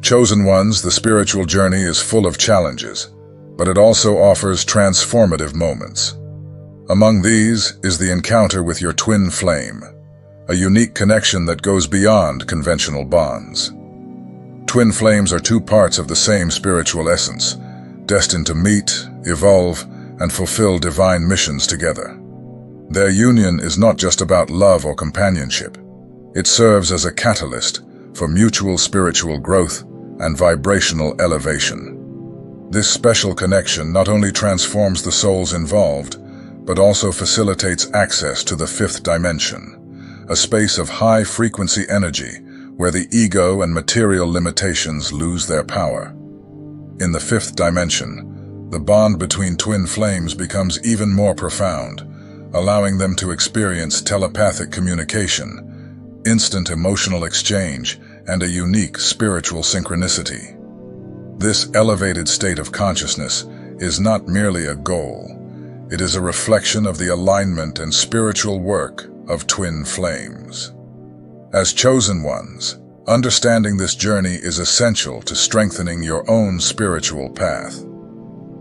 Chosen ones, the spiritual journey is full of challenges, but it also offers transformative moments. Among these is the encounter with your twin flame, a unique connection that goes beyond conventional bonds. Twin flames are two parts of the same spiritual essence, destined to meet, evolve, and fulfill divine missions together. Their union is not just about love or companionship. It serves as a catalyst for mutual spiritual growth and vibrational elevation. This special connection not only transforms the souls involved, but also facilitates access to the fifth dimension, a space of high-frequency energy where the ego and material limitations lose their power. In the fifth dimension, the bond between twin flames becomes even more profound, allowing them to experience telepathic communication, instant emotional exchange, and a unique spiritual synchronicity. This elevated state of consciousness is not merely a goal. It is a reflection of the alignment and spiritual work of twin flames. As chosen ones, understanding this journey is essential to strengthening your own spiritual path.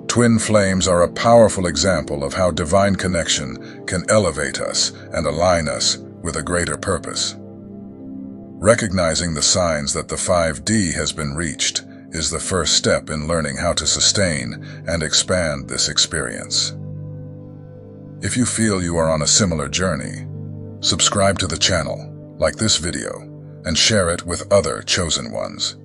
Twin flames are a powerful example of how divine connection can elevate us and align us with a greater purpose. Recognizing the signs that the 5D has been reached is the first step in learning how to sustain and expand this experience. If you feel you are on a similar journey, subscribe to the channel, like this video, and share it with other chosen ones.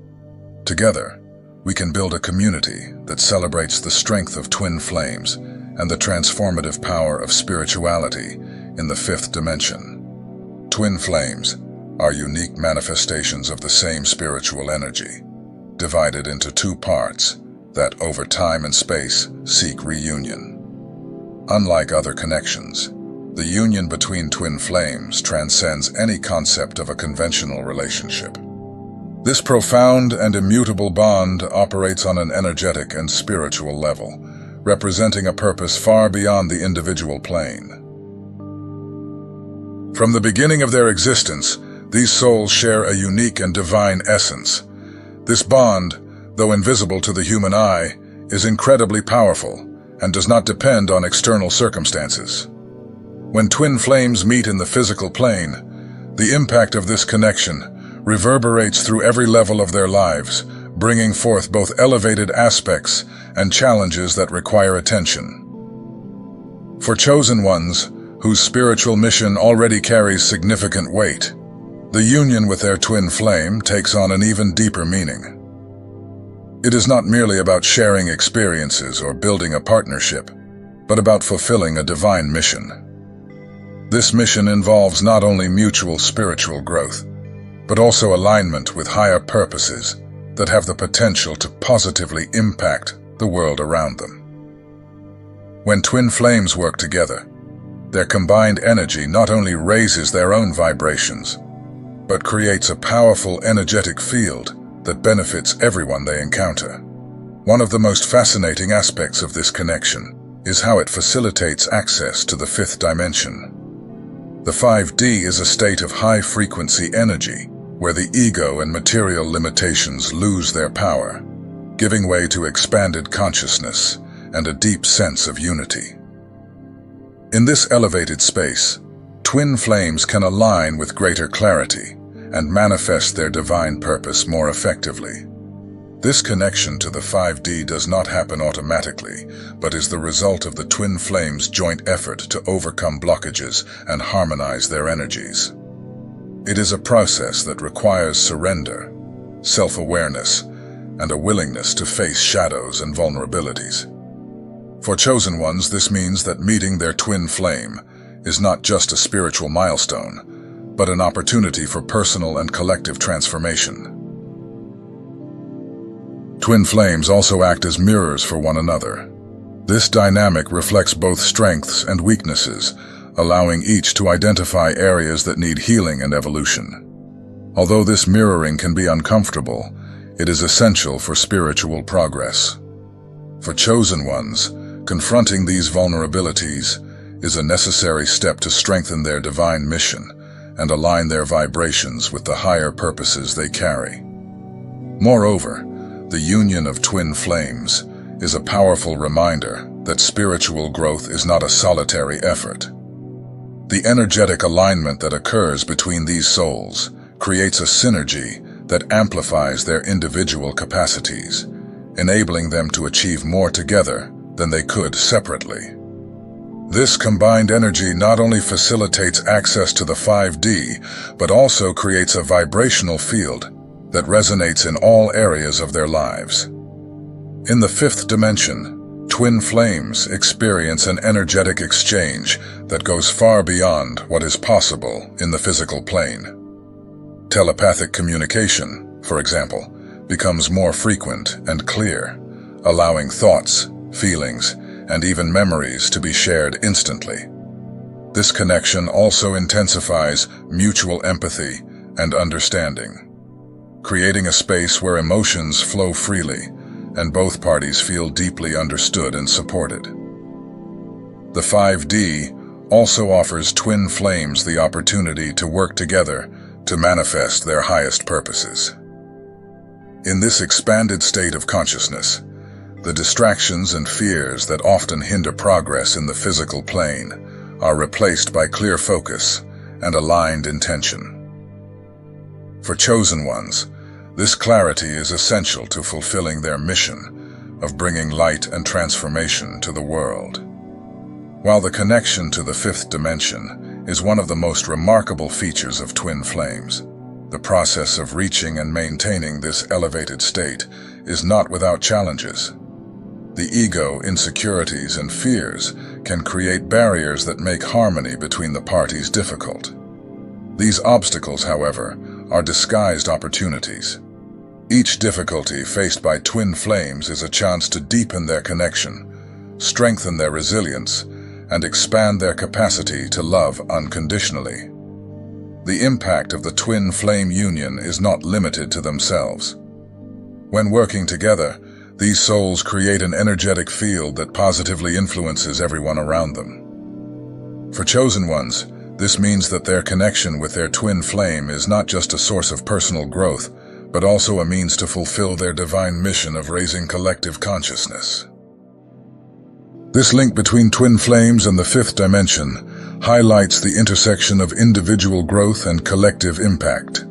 Together, we can build a community that celebrates the strength of twin flames and the transformative power of spirituality in the fifth dimension. Twin flames are unique manifestations of the same spiritual energy, divided into two parts that, over time and space, seek reunion. Unlike other connections, the union between twin flames transcends any concept of a conventional relationship. This profound and immutable bond operates on an energetic and spiritual level, representing a purpose far beyond the individual plane. From the beginning of their existence, these souls share a unique and divine essence. This bond, though invisible to the human eye, is incredibly powerful and does not depend on external circumstances. When twin flames meet in the physical plane, the impact of this connection reverberates through every level of their lives, bringing forth both elevated aspects and challenges that require attention. For chosen ones, whose spiritual mission already carries significant weight, the union with their twin flame takes on an even deeper meaning. It is not merely about sharing experiences or building a partnership, but about fulfilling a divine mission. This mission involves not only mutual spiritual growth, but also alignment with higher purposes that have the potential to positively impact the world around them. When twin flames work together, their combined energy not only raises their own vibrations, but creates a powerful energetic field that benefits everyone they encounter. One of the most fascinating aspects of this connection is how it facilitates access to the fifth dimension. The 5D is a state of high-frequency energy, where the ego and material limitations lose their power, giving way to expanded consciousness and a deep sense of unity. In this elevated space, twin flames can align with greater clarity and manifest their divine purpose more effectively. This connection to the 5D does not happen automatically, but is the result of the twin flames' joint effort to overcome blockages and harmonize their energies. It is a process that requires surrender, self-awareness, and a willingness to face shadows and vulnerabilities. For chosen ones, this means that meeting their twin flame is not just a spiritual milestone, but an opportunity for personal and collective transformation. Twin flames also act as mirrors for one another. This dynamic reflects both strengths and weaknesses, allowing each to identify areas that need healing and evolution. Although this mirroring can be uncomfortable, it is essential for spiritual progress. For chosen ones, confronting these vulnerabilities is a necessary step to strengthen their divine mission and align their vibrations with the higher purposes they carry. Moreover, the union of twin flames is a powerful reminder that spiritual growth is not a solitary effort. The energetic alignment that occurs between these souls creates a synergy that amplifies their individual capacities, enabling them to achieve more together than they could separately. This combined energy not only facilitates access to the 5D, but also creates a vibrational field that resonates in all areas of their lives. In the fifth dimension, twin flames experience an energetic exchange that goes far beyond what is possible in the physical plane. Telepathic communication, for example, becomes more frequent and clear, allowing thoughts, feelings, and even memories to be shared instantly. This connection also intensifies mutual empathy and understanding, creating a space where emotions flow freely and both parties feel deeply understood and supported. The 5D also offers twin flames the opportunity to work together to manifest their highest purposes. In this expanded state of consciousness, the distractions and fears that often hinder progress in the physical plane are replaced by clear focus and aligned intention. For chosen ones, this clarity is essential to fulfilling their mission of bringing light and transformation to the world. While the connection to the fifth dimension is one of the most remarkable features of twin flames, the process of reaching and maintaining this elevated state is not without challenges. The ego, insecurities, and fears can create barriers that make harmony between the parties difficult. These obstacles, however, are disguised opportunities. Each difficulty faced by twin flames is a chance to deepen their connection, strengthen their resilience, and expand their capacity to love unconditionally. The impact of the twin flame union is not limited to themselves. When working together, these souls create an energetic field that positively influences everyone around them. For chosen ones, this means that their connection with their twin flame is not just a source of personal growth, but also a means to fulfill their divine mission of raising collective consciousness. This link between twin flames and the fifth dimension highlights the intersection of individual growth and collective impact.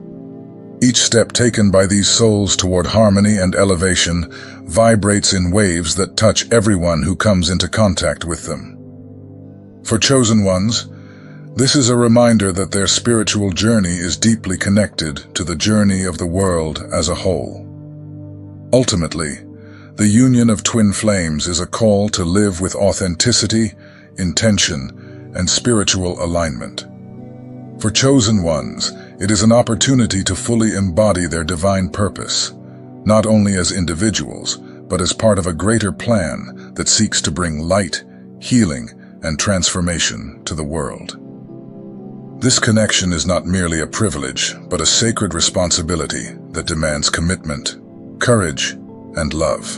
Each step taken by these souls toward harmony and elevation vibrates in waves that touch everyone who comes into contact with them. For chosen ones, this is a reminder that their spiritual journey is deeply connected to the journey of the world as a whole. Ultimately, the union of twin flames is a call to live with authenticity, intention, and spiritual alignment. For chosen ones, it is an opportunity to fully embody their divine purpose, not only as individuals, but as part of a greater plan that seeks to bring light, healing, and transformation to the world. This connection is not merely a privilege, but a sacred responsibility that demands commitment, courage, and love.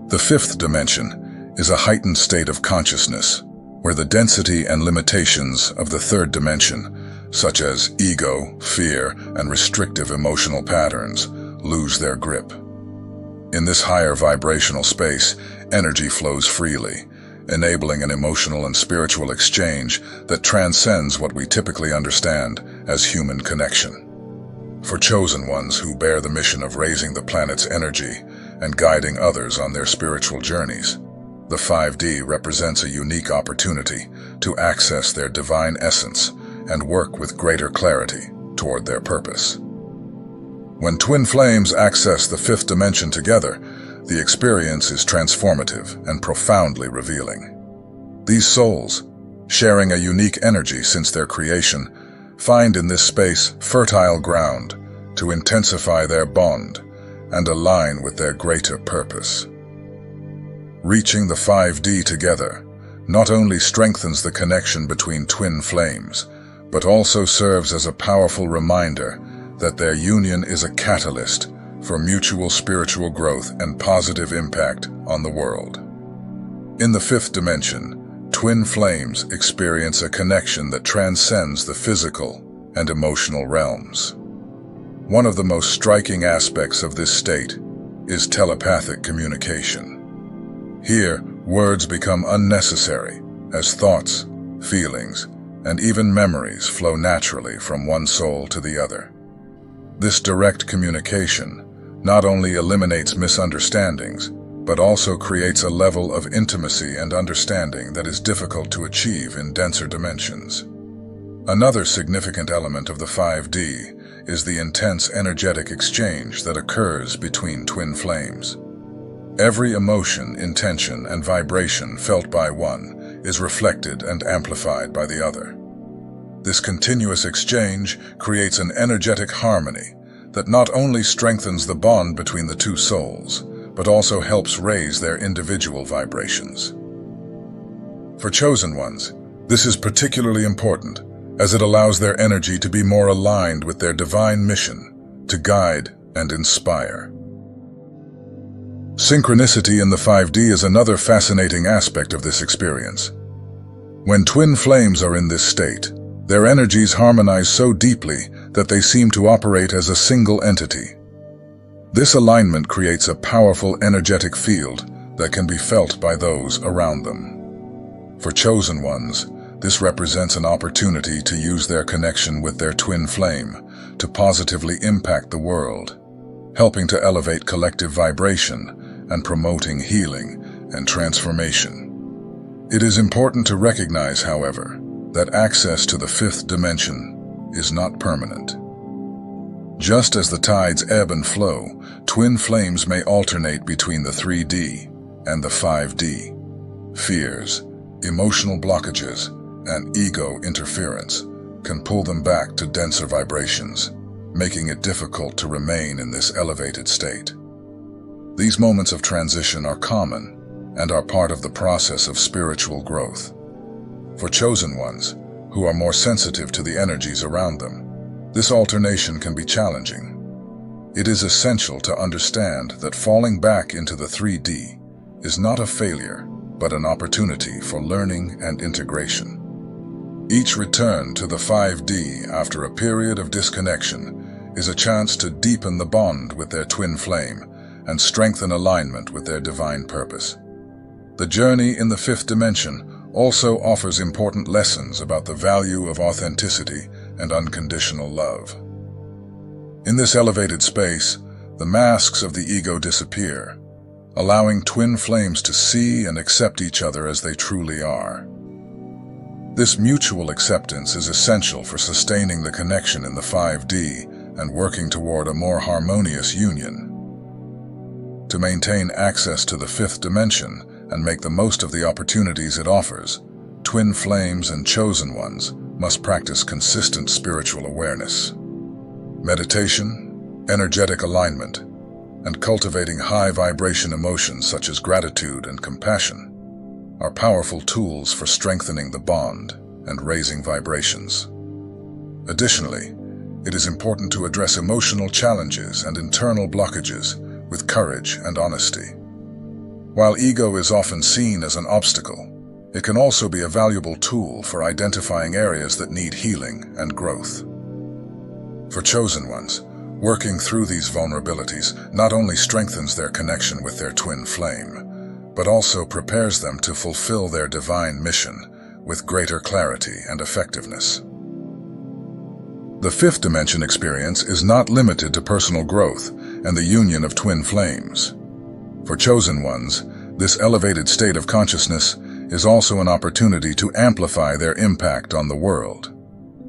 The fifth dimension is a heightened state of consciousness, where the density and limitations of the third dimension, such as ego, fear, and restrictive emotional patterns, lose their grip. In this higher vibrational space, energy flows freely, enabling an emotional and spiritual exchange that transcends what we typically understand as human connection. For chosen ones who bear the mission of raising the planet's energy and guiding others on their spiritual journeys, the 5D represents a unique opportunity to access their divine essence and work with greater clarity toward their purpose. When twin flames access the fifth dimension together, the experience is transformative and profoundly revealing. These souls, sharing a unique energy since their creation, find in this space fertile ground to intensify their bond and align with their greater purpose. Reaching the 5D together not only strengthens the connection between twin flames, but also serves as a powerful reminder that their union is a catalyst for mutual spiritual growth and positive impact on the world. In the fifth dimension, twin flames experience a connection that transcends the physical and emotional realms. One of the most striking aspects of this state is telepathic communication. Here, words become unnecessary as thoughts, feelings, and even memories flow naturally from one soul to the other. This direct communication not only eliminates misunderstandings, but also creates a level of intimacy and understanding that is difficult to achieve in denser dimensions. Another significant element of the 5D is the intense energetic exchange that occurs between twin flames. Every emotion, intention, and vibration felt by one is reflected and amplified by the other. This continuous exchange creates an energetic harmony that not only strengthens the bond between the two souls, but also helps raise their individual vibrations. For chosen ones, this is particularly important, as it allows their energy to be more aligned with their divine mission to guide and inspire. Synchronicity in the 5D is another fascinating aspect of this experience. When twin flames are in this state, their energies harmonize so deeply that they seem to operate as a single entity. This alignment creates a powerful energetic field that can be felt by those around them. For chosen ones, this represents an opportunity to use their connection with their twin flame to positively impact the world, helping to elevate collective vibration and promoting healing and transformation. It is important to recognize, however, that access to the fifth dimension is not permanent. Just as the tides ebb and flow, twin flames may alternate between the 3D and the 5D. Fears, emotional blockages, and ego interference can pull them back to denser vibrations, making it difficult to remain in this elevated state. These moments of transition are common and are part of the process of spiritual growth. For chosen ones, who are more sensitive to the energies around them, this alternation can be challenging. It is essential to understand that falling back into the 3D is not a failure, but an opportunity for learning and integration. Each return to the 5D after a period of disconnection is a chance to deepen the bond with their twin flame and strengthen alignment with their divine purpose. The journey in the fifth dimension also offers important lessons about the value of authenticity and unconditional love. In this elevated space, the masks of the ego disappear, allowing twin flames to see and accept each other as they truly are. This mutual acceptance is essential for sustaining the connection in the 5D and working toward a more harmonious union. To maintain access to the fifth dimension and make the most of the opportunities it offers, twin flames and chosen ones must practice consistent spiritual awareness. Meditation, energetic alignment, and cultivating high-vibration emotions such as gratitude and compassion are powerful tools for strengthening the bond and raising vibrations. Additionally, it is important to address emotional challenges and internal blockages with courage and honesty. While ego is often seen as an obstacle, it can also be a valuable tool for identifying areas that need healing and growth. For chosen ones, working through these vulnerabilities not only strengthens their connection with their twin flame, but also prepares them to fulfill their divine mission with greater clarity and effectiveness. The fifth dimension experience is not limited to personal growth and the union of twin flames. For chosen ones, this elevated state of consciousness is also an opportunity to amplify their impact on the world.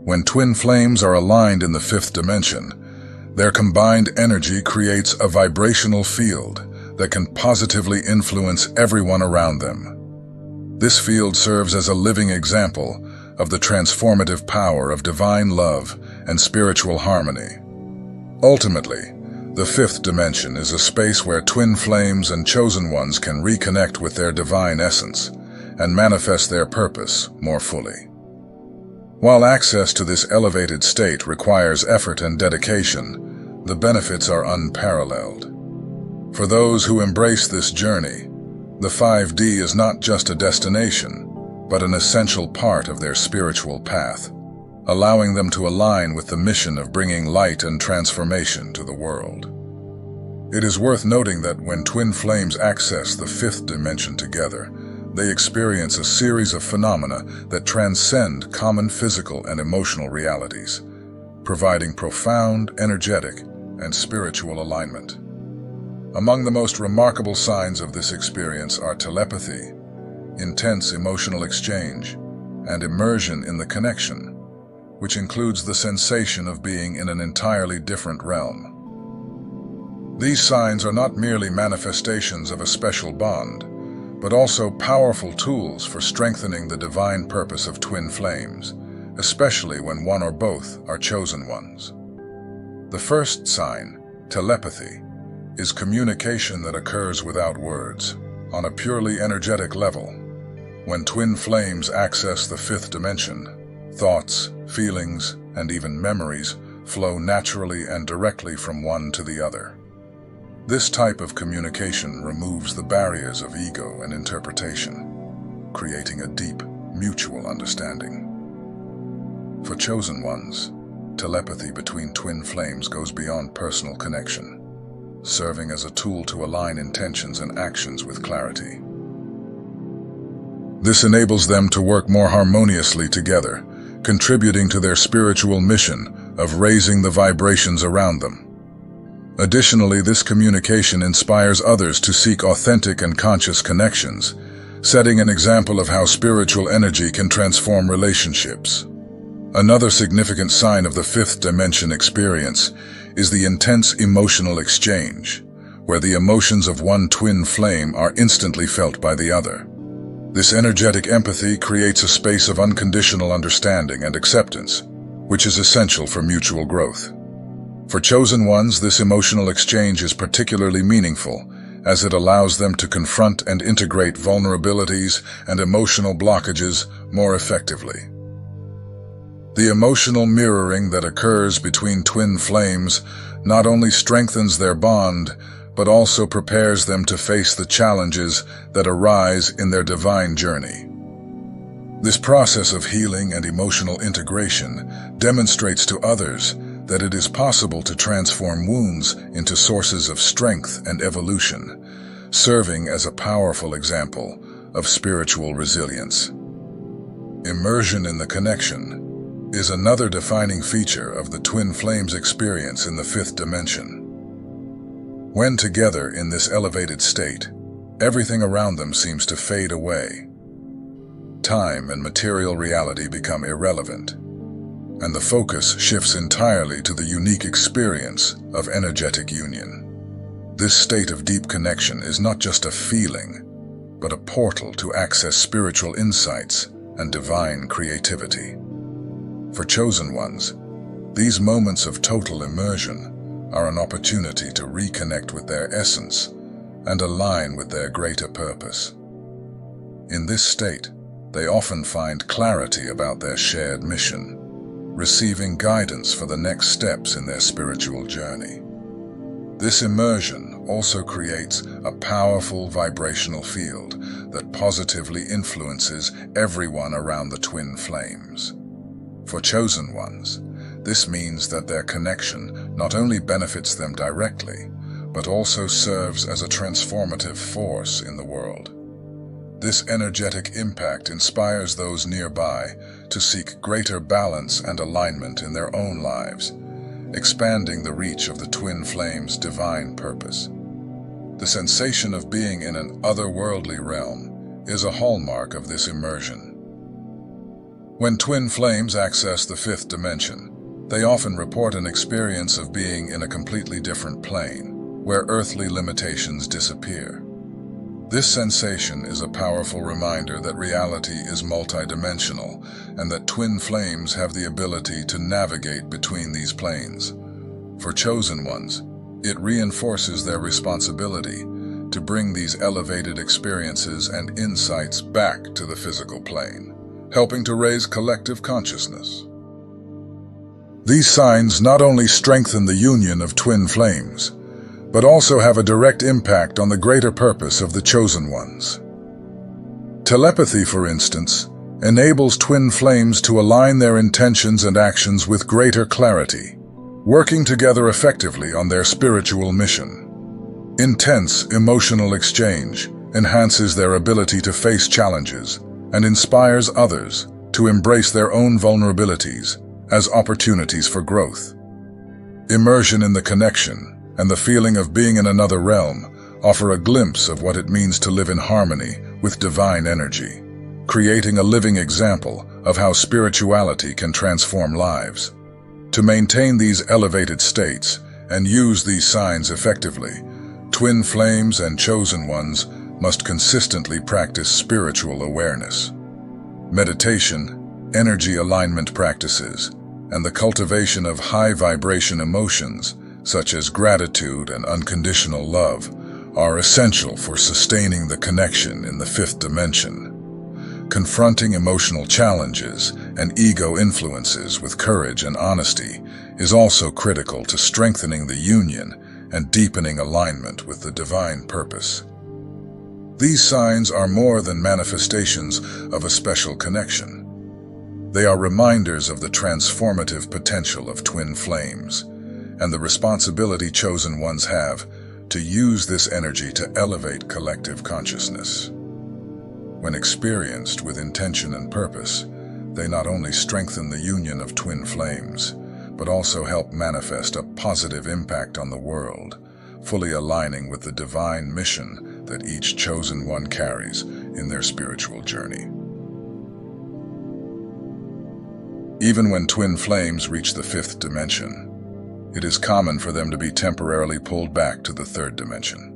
When twin flames are aligned in the fifth dimension, their combined energy creates a vibrational field that can positively influence everyone around them. This field serves as a living example of the transformative power of divine love and spiritual harmony. Ultimately, the fifth dimension is a space where twin flames and chosen ones can reconnect with their divine essence and manifest their purpose more fully. While access to this elevated state requires effort and dedication, the benefits are unparalleled. For those who embrace this journey, the 5D is not just a destination, but an essential part of their spiritual path. allowing them to align with the mission of bringing light and transformation to the world. It is worth noting that when twin flames access the fifth dimension together, they experience a series of phenomena that transcend common physical and emotional realities, providing profound, energetic, and spiritual alignment. Among the most remarkable signs of this experience are telepathy, intense emotional exchange, and immersion in the connection, which includes the sensation of being in an entirely different realm. These signs are not merely manifestations of a special bond, but also powerful tools for strengthening the divine purpose of twin flames, especially when one or both are chosen ones. The first sign, telepathy, is communication that occurs without words, on a purely energetic level. When twin flames access the fifth dimension, thoughts, feelings, and even memories flow naturally and directly from one to the other. This type of communication removes the barriers of ego and interpretation, creating a deep, mutual understanding. For chosen ones, telepathy between twin flames goes beyond personal connection, serving as a tool to align intentions and actions with clarity. This enables them to work more harmoniously together, contributing to their spiritual mission of raising the vibrations around them. Additionally, this communication inspires others to seek authentic and conscious connections, setting an example of how spiritual energy can transform relationships. Another significant sign of the fifth dimension experience is the intense emotional exchange, where the emotions of one twin flame are instantly felt by the other. This energetic empathy creates a space of unconditional understanding and acceptance, which is essential for mutual growth. For chosen ones, this emotional exchange is particularly meaningful, as it allows them to confront and integrate vulnerabilities and emotional blockages more effectively. The emotional mirroring that occurs between twin flames not only strengthens their bond, but also prepares them to face the challenges that arise in their divine journey. This process of healing and emotional integration demonstrates to others that it is possible to transform wounds into sources of strength and evolution, serving as a powerful example of spiritual resilience. Immersion in the connection is another defining feature of the twin flames experience in the fifth dimension. When together in this elevated state, everything around them seems to fade away. Time and material reality become irrelevant, and the focus shifts entirely to the unique experience of energetic union. This state of deep connection is not just a feeling, but a portal to access spiritual insights and divine creativity. For chosen ones, these moments of total immersion are an opportunity to reconnect with their essence and align with their greater purpose. In this state, they often find clarity about their shared mission, receiving guidance for the next steps in their spiritual journey. This immersion also creates a powerful vibrational field that positively influences everyone around the twin flames. For chosen ones, this means that their connection not only benefits them directly, but also serves as a transformative force in the world. This energetic impact inspires those nearby to seek greater balance and alignment in their own lives, expanding the reach of the twin flame's divine purpose. The sensation of being in an otherworldly realm is a hallmark of this immersion. When twin flames access the fifth dimension, they often report an experience of being in a completely different plane, where earthly limitations disappear. This sensation is a powerful reminder that reality is multidimensional and that twin flames have the ability to navigate between these planes. For chosen ones, it reinforces their responsibility to bring these elevated experiences and insights back to the physical plane, helping to raise collective consciousness. These signs not only strengthen the union of twin flames, but also have a direct impact on the greater purpose of the chosen ones. Telepathy, for instance, enables twin flames to align their intentions and actions with greater clarity, working together effectively on their spiritual mission. Intense emotional exchange enhances their ability to face challenges and inspires others to embrace their own vulnerabilities as opportunities for growth. Immersion in the connection and the feeling of being in another realm offer a glimpse of what it means to live in harmony with divine energy, creating a living example of how spirituality can transform lives. To maintain these elevated states and use these signs effectively, twin flames and chosen ones must consistently practice spiritual awareness. Meditation, energy alignment practices, and the cultivation of high-vibration emotions, such as gratitude and unconditional love, are essential for sustaining the connection in the fifth dimension. Confronting emotional challenges and ego influences with courage and honesty is also critical to strengthening the union and deepening alignment with the divine purpose. These signs are more than manifestations of a special connection. They are reminders of the transformative potential of twin flames and the responsibility chosen ones have to use this energy to elevate collective consciousness. When experienced with intention and purpose, they not only strengthen the union of twin flames, but also help manifest a positive impact on the world, fully aligning with the divine mission that each chosen one carries in their spiritual journey. Even when twin flames reach the fifth dimension, it is common for them to be temporarily pulled back to the third dimension.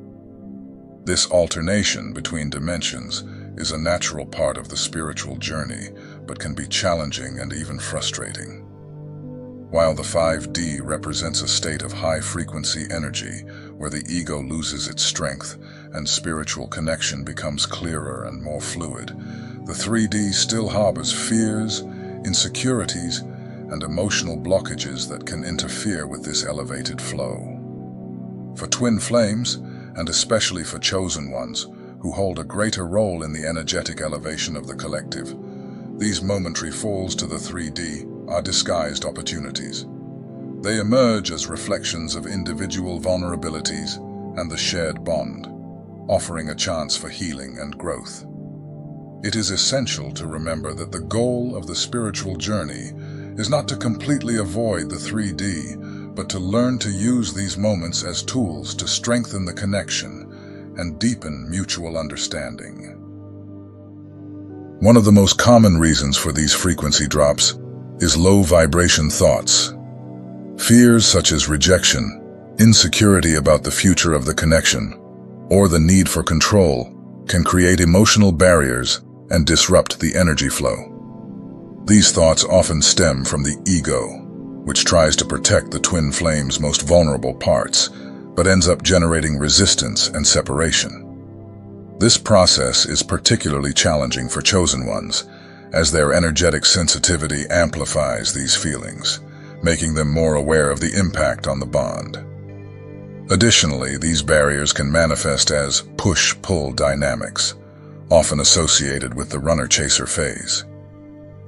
This alternation between dimensions is a natural part of the spiritual journey, but can be challenging and even frustrating. While the 5D represents a state of high-frequency energy where the ego loses its strength and spiritual connection becomes clearer and more fluid, the 3D still harbors fears, insecurities, and emotional blockages that can interfere with this elevated flow. For twin flames, and especially for chosen ones, who hold a greater role in the energetic elevation of the collective, these momentary falls to the 3D are disguised opportunities. They emerge as reflections of individual vulnerabilities and the shared bond, offering a chance for healing and growth. It is essential to remember that the goal of the spiritual journey is not to completely avoid the 3D, but to learn to use these moments as tools to strengthen the connection and deepen mutual understanding. One of the most common reasons for these frequency drops is low vibration thoughts. Fears such as rejection, insecurity about the future of the connection, or the need for control can create emotional barriers and disrupt the energy flow. These thoughts often stem from the ego, which tries to protect the twin flame's most vulnerable parts, but ends up generating resistance and separation. This process is particularly challenging for chosen ones, as their energetic sensitivity amplifies these feelings, making them more aware of the impact on the bond. Additionally, these barriers can manifest as push-pull dynamics, often associated with the runner-chaser phase.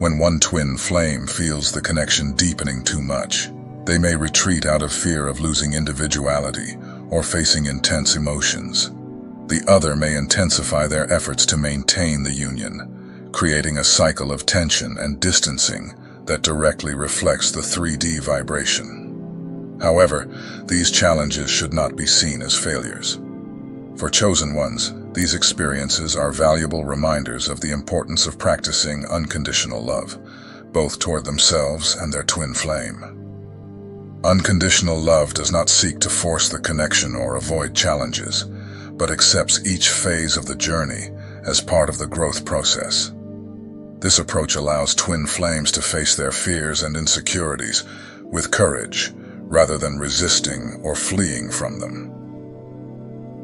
When one twin flame feels the connection deepening too much, they may retreat out of fear of losing individuality or facing intense emotions. The other may intensify their efforts to maintain the union, creating a cycle of tension and distancing that directly reflects the 3D vibration. However, these challenges should not be seen as failures. For chosen ones, these experiences are valuable reminders of the importance of practicing unconditional love, both toward themselves and their twin flame. Unconditional love does not seek to force the connection or avoid challenges, but accepts each phase of the journey as part of the growth process. This approach allows twin flames to face their fears and insecurities with courage, rather than resisting or fleeing from them.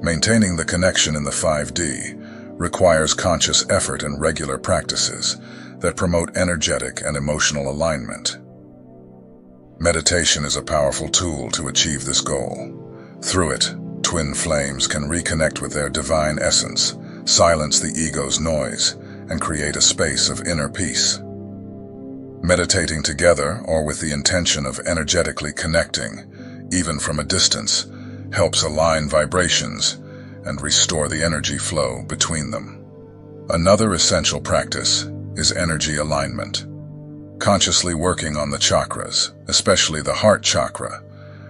Maintaining the connection in the 5D requires conscious effort and regular practices that promote energetic and emotional alignment. Meditation is a powerful tool to achieve this goal. Through it, twin flames can reconnect with their divine essence, silence the ego's noise, and create a space of inner peace. Meditating together or with the intention of energetically connecting, even from a distance, helps align vibrations and restore the energy flow between them. Another essential practice is energy alignment. Consciously working on the chakras, especially the heart chakra,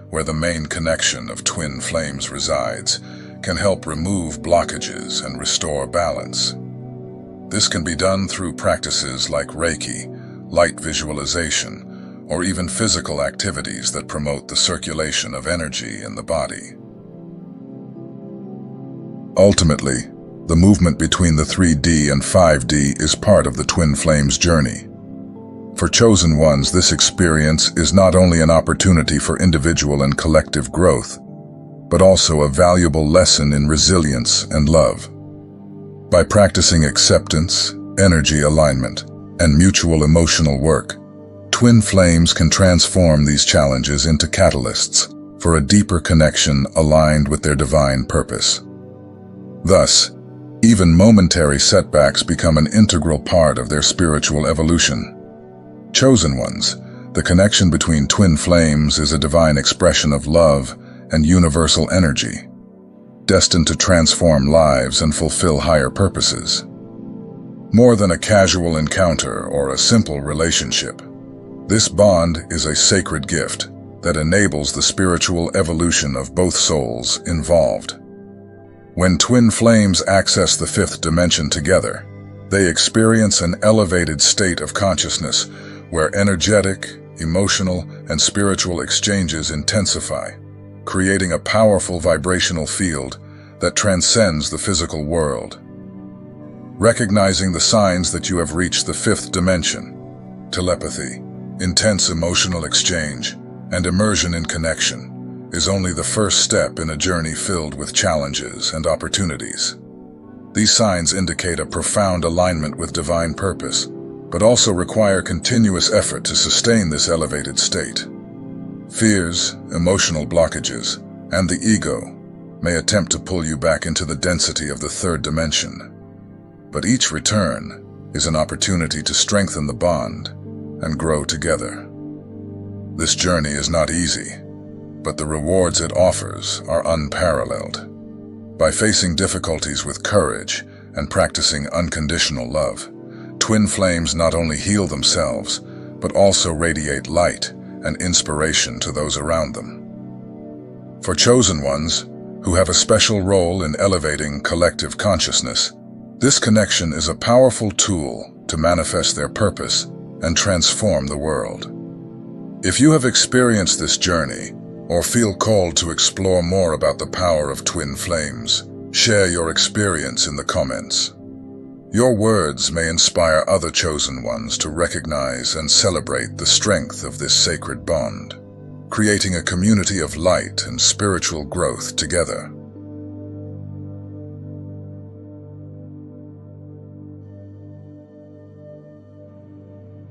where the main connection of twin flames resides, can help remove blockages and restore balance. This can be done through practices like Reiki, light visualization, or even physical activities that promote the circulation of energy in the body. Ultimately, the movement between the 3D and 5D is part of the twin flames journey. For chosen ones, this experience is not only an opportunity for individual and collective growth, but also a valuable lesson in resilience and love. By practicing acceptance, energy alignment, and mutual emotional work, twin flames can transform these challenges into catalysts for a deeper connection aligned with their divine purpose. Thus, even momentary setbacks become an integral part of their spiritual evolution. Chosen ones, the connection between twin flames is a divine expression of love and universal energy, destined to transform lives and fulfill higher purposes. More than a casual encounter or a simple relationship, this bond is a sacred gift that enables the spiritual evolution of both souls involved. When twin flames access the fifth dimension together, they experience an elevated state of consciousness where energetic, emotional, and spiritual exchanges intensify, creating a powerful vibrational field that transcends the physical world. Recognizing the signs that you have reached the fifth dimension, telepathy, intense emotional exchange, and immersion in connection, is only the first step in a journey filled with challenges and opportunities. These signs indicate a profound alignment with divine purpose, but also require continuous effort to sustain this elevated state. Fears, emotional blockages, and the ego may attempt to pull you back into the density of the third dimension. But each return is an opportunity to strengthen the bond and grow together. This journey is not easy, but the rewards it offers are unparalleled. By facing difficulties with courage and practicing unconditional love, twin flames not only heal themselves, but also radiate light and inspiration to those around them. For chosen ones, who have a special role in elevating collective consciousness, this connection is a powerful tool to manifest their purpose and transform the world. If you have experienced this journey, or feel called to explore more about the power of twin flames, share your experience in the comments. Your words may inspire other chosen ones to recognize and celebrate the strength of this sacred bond, creating a community of light and spiritual growth together.